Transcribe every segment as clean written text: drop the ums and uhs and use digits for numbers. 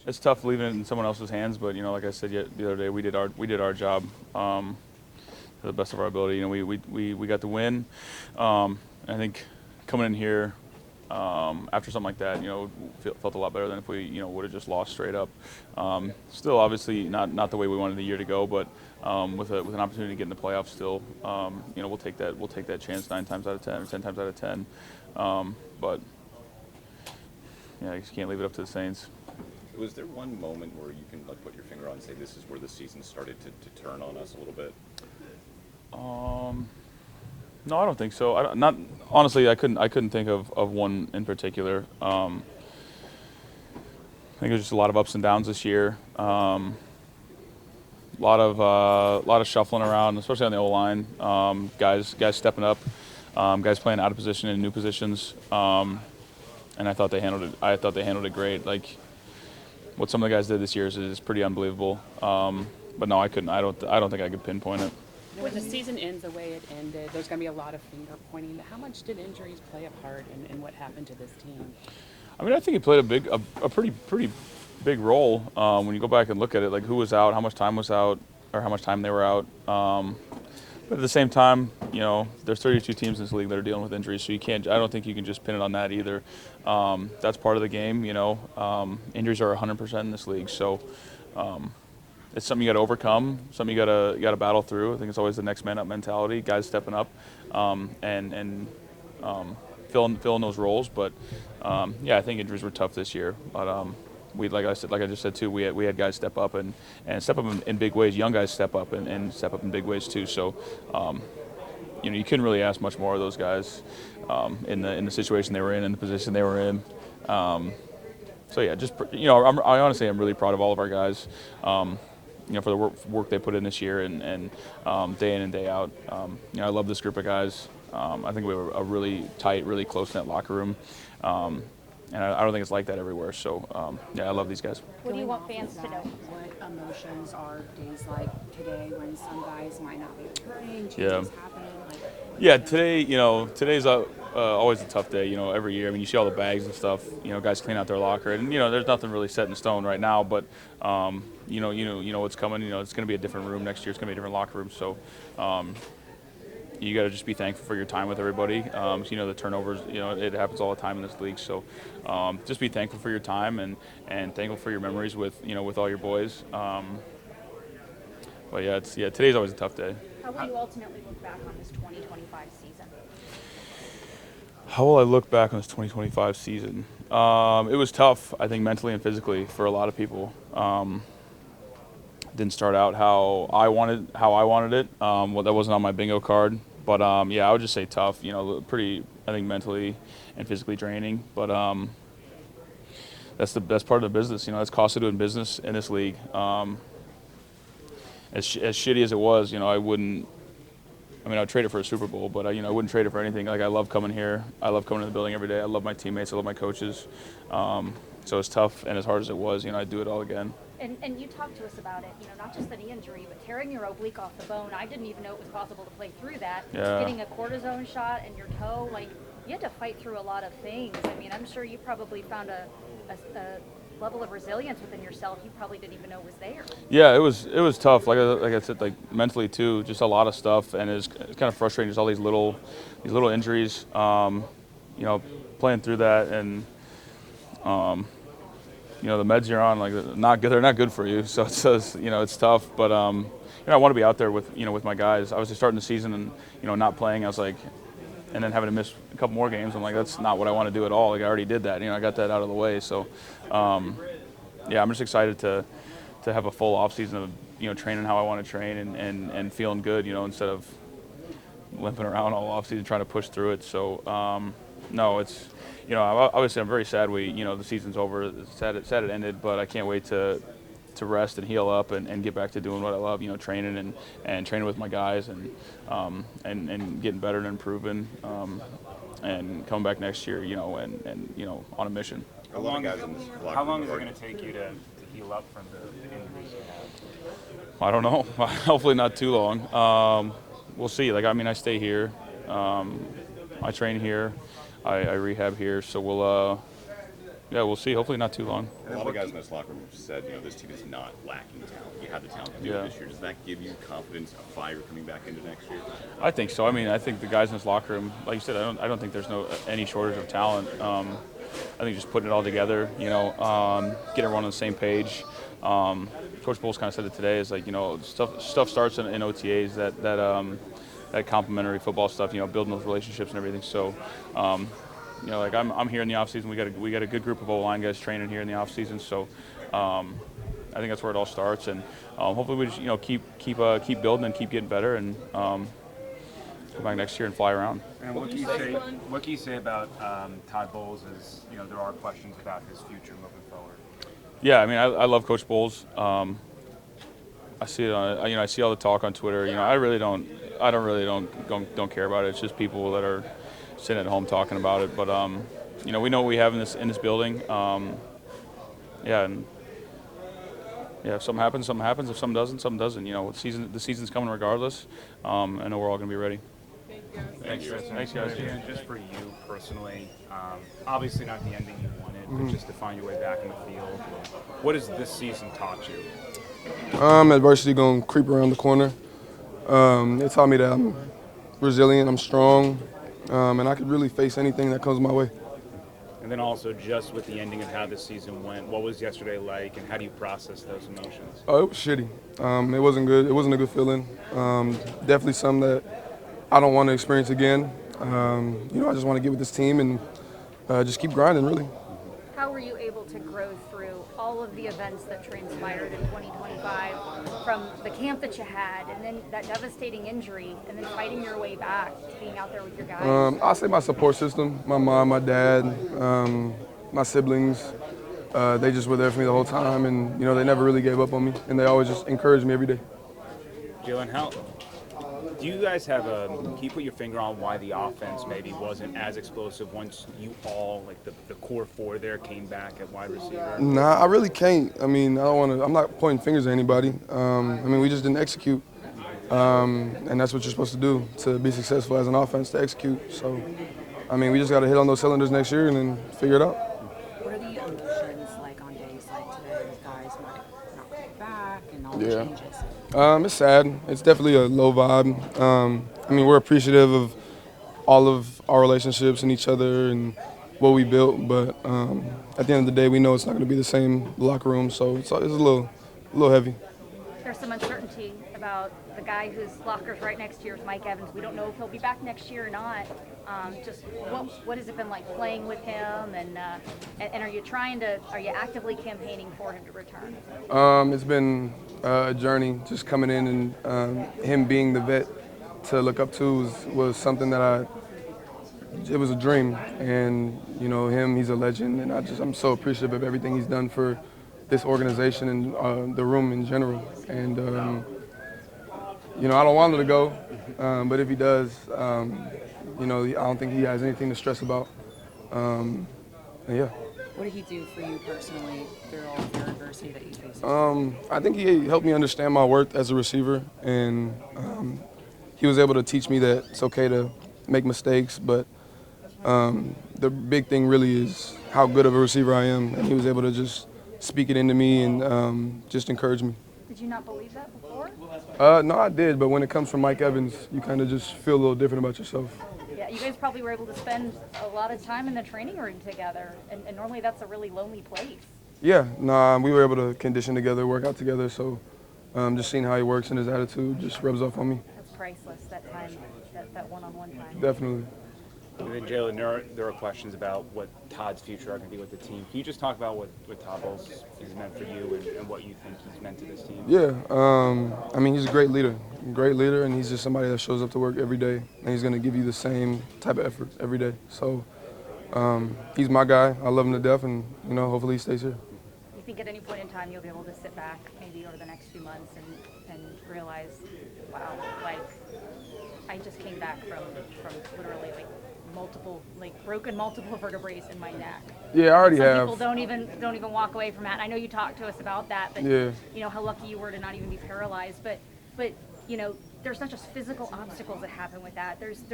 it's tough leaving it in someone else's hands, but like I said the other day, we did our job to the best of our ability. We got the win. I think coming in here after something like that, felt a lot better than if we would have just lost straight up. Still, obviously not the way we wanted the year to go, but with an opportunity to get in the playoffs, still, we'll take that chance 9 times out of 10 or 10 times out of 10. But yeah, I just can't leave it up to the Saints. Was there one moment where you can put your finger on and say this is where the season started to turn on us a little bit? No, I don't think so. Honestly, I couldn't think of one in particular. I think there's just a lot of ups and downs this year. A lot of shuffling around, especially on the O-line. Guys stepping up, guys playing out of position in new positions. And I thought they handled it great. Like what some of the guys did this year is pretty unbelievable. But no, I couldn't. I don't think I could pinpoint it. When the season ends the way it ended, there's going to be a lot of finger pointing. How much did injuries play a part in what happened to this team? I mean, I think it played a pretty big role when you go back and look at it. Like who was out, how much time was out, or how much time they were out. But at the same time, there's 32 teams in this league that are dealing with injuries, so I don't think you can just pin it on that either. That's part of the game. Injuries are 100% in this league, so. It's something you got to overcome, something you got to battle through. I think it's always the next man up mentality, guys stepping up and filling those roles. But I think injuries were tough this year. But like I just said too, we had guys step up and step up in big ways. Young guys step up and step up in big ways too. So you couldn't really ask much more of those guys in the situation they were in the position they were in. So yeah, just I honestly am really proud of all of our guys. For the work they put in this year and day in and day out. I love this group of guys. I think we have a really tight, really close-knit locker room. And I don't think it's like that everywhere. So, I love these guys. What do you want fans to know? What emotions are days like today when some guys might not be playing, changes happening? Yeah, today's always a tough day, every year. I mean, you see all the bags and stuff, guys clean out their locker. And, there's nothing really set in stone right now. But, you know what's coming. It's going to be a different room next year. It's going to be a different locker room. So you got to just be thankful for your time with everybody. The turnovers, it happens all the time in this league. So just be thankful for your time and thankful for your memories with all your boys. But today's always a tough day. How will you ultimately look back on this 2025 season? How will I look back on this 2025 season? It was tough, I think, mentally and physically for a lot of people. Didn't start out how I wanted it. That wasn't on my bingo card. But I would just say tough. Pretty, I think, mentally and physically draining. But that's part of the business. That's cost of doing business in this league. As shitty as it was, I'd trade it for a Super Bowl, but I wouldn't trade it for anything. Like I love coming here. I love coming to the building every day. I love my teammates. I love my coaches. So as tough and as hard as it was, I'd do it all again. And you talked to us about it, not just the knee injury, but tearing your oblique off the bone. I didn't even know it was possible to play through that. Yeah. Getting a cortisone shot in your toe, you had to fight through a lot of things. I mean, I'm sure you probably found a level of resilience within yourself you probably didn't even know was there. Yeah, it was tough. Like I said, mentally too, just a lot of stuff, and it's kind of frustrating. Just all these little injuries. Playing through that, and the meds you're on, they're not good for you. So it's tough. But I want to be out there with my guys. I was just starting the season and not playing. I was like, and then having to miss a couple more games. I'm like, that's not what I want to do at all. I already did that. I got that out of the way. So, I'm just excited to have a full off season of training how I want to train and feeling good. Instead of limping around all off season trying to push through it. So, no, it's obviously I'm very sad the season's over. It's sad it ended, but I can't wait to rest and heal up and get back to doing what I love, training and training with my guys and getting better and improving and coming back next year, and on a mission. How long is it going to take you to heal up from the injuries you have? I don't know. Hopefully not too long. We'll see. I stay here. I train here. I rehab here, so yeah, we'll see. Hopefully not too long. A lot of guys in this locker room have said, this team is not lacking talent. You have the talent to do it this year. Does that give you confidence, a fire coming back into next year? I think so. I mean, I think the guys in this locker room, like you said, I don't think there's any shortage of talent. I think just putting it all together, get everyone on the same page. Coach Bowles kind of said it today. Is like stuff starts in OTAs that complimentary football stuff. Building those relationships and everything. So. Like I'm here in the off season. We got a good group of O-line guys training here in the off season. So I think that's where it all starts. And hopefully we just keep building and keep getting better and come back next year and fly around. And what can you say about Todd Bowles? As there are questions about his future moving forward. Yeah, I mean I love Coach Bowles. I see it on I see all the talk on Twitter. I don't care about it. It's just people that are sitting at home talking about it, but we know what we have in this building. If something happens, something happens. If something doesn't, something doesn't. The season's coming regardless. I know we're all going to be ready. Thanks, Tristan. Thanks, guys. And just for you personally, obviously not the ending you wanted, but just to find your way back in the field. What has this season taught you? Adversity going to creep around the corner. It taught me that I'm resilient, I'm strong. And I could really face anything that comes my way. And then also just with the ending of how this season went, what was yesterday like and how do you process those emotions? Oh, it was shitty. It wasn't good. It wasn't a good feeling. Definitely something that I don't want to experience again. I just want to get with this team and just keep grinding, really. How were you able to grow through all of the events that transpired in 2025, from the camp that you had, and then that devastating injury, and then fighting your way back to being out there with your guys? I'll say my support system, my mom, my dad, my siblings, they just were there for me the whole time, and they never really gave up on me, and they always just encouraged me every day. Jalen, do you guys have can you put your finger on why the offense maybe wasn't as explosive once you all, like the core four there, came back at wide receiver? Nah, I really can't. I mean, I'm not pointing fingers at anybody. We just didn't execute. And that's what you're supposed to do to be successful as an offense, to execute. So, we just got to hit on those cylinders next year and then figure it out. What are the emotions like on days like today with guys not coming back and all the changes? It's sad. It's definitely a low vibe. We're appreciative of all of our relationships and each other and what we built, but at the end of the day, we know it's not going to be the same locker room, so it's a little heavy. There's some uncertainty about the guy whose locker's right next to yours, Mike Evans. We don't know if he'll be back next year or not. Just what has it been like playing with him, and are you actively campaigning for him to return? It's been a journey, just coming in and him being the vet to look up to was something that it was a dream, and he's a legend, and I'm so appreciative of everything he's done for this organization and the room in general. And I don't want him to go, but if he does, I don't think he has anything to stress about. Yeah. What did he do for you personally through all of your adversity that you faced? I think he helped me understand my worth as a receiver, and he was able to teach me that it's okay to make mistakes, but the big thing really is how good of a receiver I am, and he was able to just speak it into me and just encourage me. Did you not believe that before? No, I did, but when it comes from Mike Evans, you kind of just feel a little different about yourself. Yeah, you guys probably were able to spend a lot of time in the training room together, and normally that's a really lonely place. Yeah, we were able to condition together, work out together, so just seeing how he works and his attitude just rubs off on me. That's priceless, that time, that one-on-one time. Definitely. And then Jalen, there are questions about what Todd's future are going to be with the team. Can you just talk about what Todd Bowles has meant for you and what you think he's meant to this team? Yeah, he's a great leader, and he's just somebody that shows up to work every day, and he's going to give you the same type of effort every day. So he's my guy. I love him to death, and hopefully he stays here. You think at any point in time you'll be able to sit back maybe over the next few months and realize, wow, like I just came back from literally broken multiple vertebrae in my neck. Yeah, I already have. Some people don't even walk away from that. I know you talked to us about that, but yeah. How lucky you were to not even be paralyzed. But there's not just physical obstacles that happen with that. There's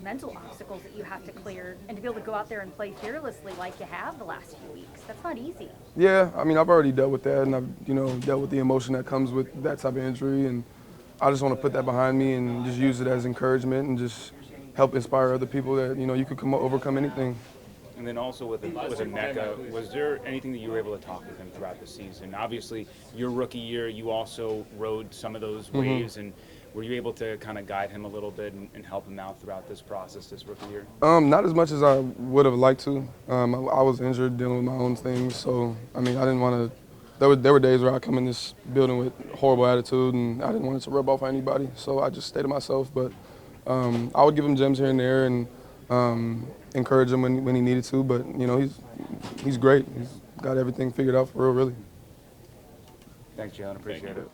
mental obstacles that you have to clear, and to be able to go out there and play fearlessly like you have the last few weeks. That's not easy. Yeah, I mean, I've already dealt with that, and I've dealt with the emotion that comes with that type of injury, and I just want to put that behind me and just use it as encouragement and just help inspire other people that you could overcome anything. And then also with Emeka, was there anything that you were able to talk with him throughout the season? Obviously, your rookie year, you also rode some of those waves, and were you able to kind of guide him a little bit and help him out throughout this process, this rookie year? Not as much as I would have liked to. I was injured, dealing with my own things, so I mean, I didn't want to. There were days where I come in this building with horrible attitude, and I didn't want it to rub off on anybody, so I just stayed to myself. But I would give him gems here and there, and encourage him when he needed to, but he's great. He's got everything figured out for real, really. Thanks, Jalen. Appreciate it.